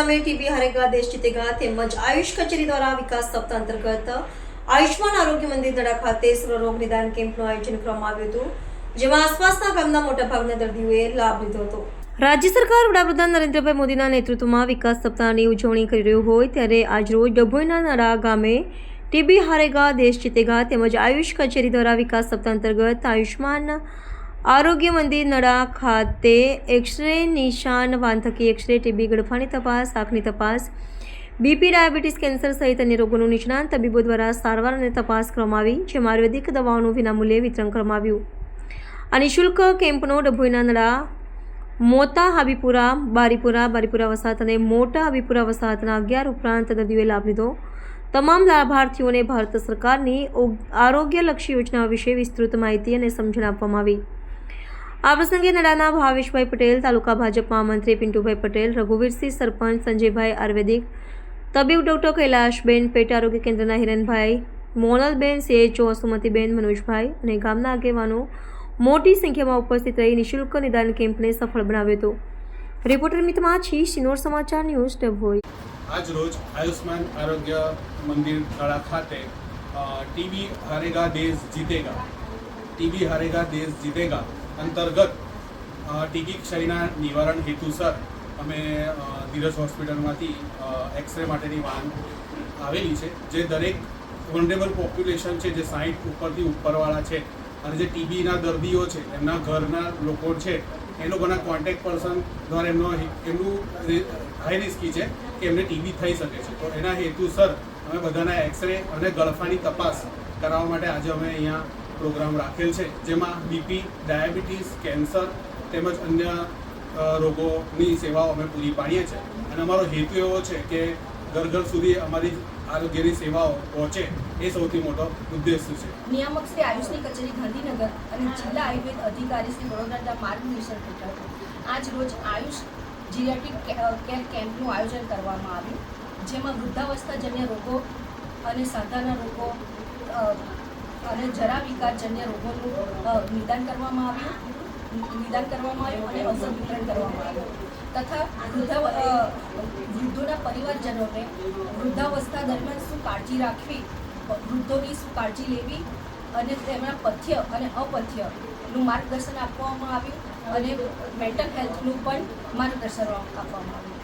ગામે ટીબી હારેગા દેશ જીતેગા તેમજ આયુષ કચેરી દ્વારા વિકાસ સપ્તાહ અંતર્ગત આયુષ્માન આરોગ્ય મંદિર દડા ખાતે સર્વરોગ નિદાન કેમ્પનું આયોજન કરવામાં આવ્યું હતું, જેમાં આસપાસના ગામના મોટાભાગના દર્દીઓએ લાભ લીધો હતો। રાજ્ય સરકાર વડાપ્રધાન નરેન્દ્રભાઈ મોદીના નેતૃત્વમાં વિકાસ સપ્તાહની ઉજવણી કરી રહ્યું હોય ત્યારે આજરોજ ડભોઈના નડા ગામે ટીબી હારેગા દેશ જીતેગા તેમજ આયુષ કચેરી દ્વારા વિકાસ સપ્તાહ અંતર્ગત આયુષ્માન આરોગ્ય મંદિર નડા ખાતે એક્સરે, નિશાન, વાંધકી એક્સરે, ટીબી, ગળફાની તપાસ, આંખની તપાસ, બીપી, ડાયાબિટીસ, કેન્સર સહિત અન્ય રોગોનું નિષ્ણાંત તબીબો દ્વારા સારવાર અને તપાસ કરવામાં આવી, જેમાં આયુર્વેદિક દવાઓનું વિનામૂલ્યે વિતરણ કરવામાં આવ્યું। આ નિઃશુલ્ક કેમ્પનો ડભોઈના નડા, મોટા હાબીપુરા, બારીપુરા વસાહત અને મોટા હાબીપુરા વસાહતના 11 ઉપરાંત દર્દીઓએ લાભ લીધો। તમામ લાભાર્થીઓને ભારત સરકારની આરોગ્યલક્ષી યોજનાઓ વિશે વિસ્તૃત માહિતી અને સમજણ આપવામાં આવી। આ પ્રસંગે નડાના ભાવેશભાઈ પટેલ, તાલુકા ભાજપ મહામંત્રી પિન્ટુભાઈ પટેલ, રઘુવીરસિંહ સરપંચ, સંજયભાઈ આયુર્વેદિક તબીબ ડૉક્ટર કૈલાશબેન, પેટ આરોગ્ય કેન્દ્રના હિરણભાઈ, મોનલબેન, CHO સુમતીબેન, મનોજભાઈ અને ગામના આગેવાનો મોટી સંખ્યામાં ઉપસ્થિત રહી નિઃશુલ્ક નિદાન કેમ્પને સફળ બનાવ્યો હતો। રિપોર્ટર મિત માછી, સિનોર સમાચાર ન્યૂઝ, ડભોઈ। આજ રોજ આયુષ્માન આરોગ્ય મંદિર નડા ખાતે ટીબી હારેગા દેશ જીતેગા અંતર્ગત ટીબી ક્ષયના નિવારણ હેતુસર અમે ધીરજ હોસ્પિટલમાંથી એક્સરે માટેની વાન આવેલી છે, જે દરેક વનરેબલ પોપ્યુલેશન છે, જે 60 ઉપરથી ઉપરવાળા છે અને જે ટીબીના દર્દીઓ છે, એમના ઘરના લોકો છે, એ લોકોના કોન્ટેક્ટ પર્સન દ્વારા એમનું હાઈ રિસ્કી છે કે એમને ટીબી થઈ શકે છે। તો એના હેતુસર અમે બધાના એક્સરે અને ગળફાની તપાસ કરાવવા માટે આજે અમે અહીંયા પ્રોગ્રામ રાખેલ છે, જેમાં બીપી, ડાયાબિટીસ, કેન્સર તેમજ અન્ય રોગોની સેવાઓ અમે પૂરી પાડીએ છીએ અને અમારો હેતુ એવો છે કે ઘર સુધી અમારી આરોગ્યની સેવાઓ પહોંચે, એ સૌથી મોટો ઉદ્દેશ્ય છે। નિયામક શ્રી આયુષની કચેરી ગાંધીનગર અને જિલ્લા આયુર્વેદ અધિકારી શ્રી વડોદરાના માર્ગદર્શન હેઠળ આજ રોજ આયુષ જીરિયાટ્રિક કેર કેમ્પનું આયોજન કરવામાં આવ્યું, જેમાં વૃદ્ધાવસ્થાજન્ય રોગો અને સાંધાના રોગો અને જરા વિકારજન્ય રોગોનું નિદાન કરવામાં આવ્યું અને ઔષધ વિતરણ કરવામાં આવ્યું તથા વૃદ્ધોના પરિવારજનોને વૃદ્ધાવસ્થા દરમિયાન શું કાળજી રાખવી, વૃદ્ધોની શું કાળજી લેવી અને તેમના પથ્ય અને અપથ્યનું માર્ગદર્શન આપવામાં આવ્યું અને મેન્ટલ હેલ્થનું પણ માર્ગદર્શન આપવામાં આવ્યું।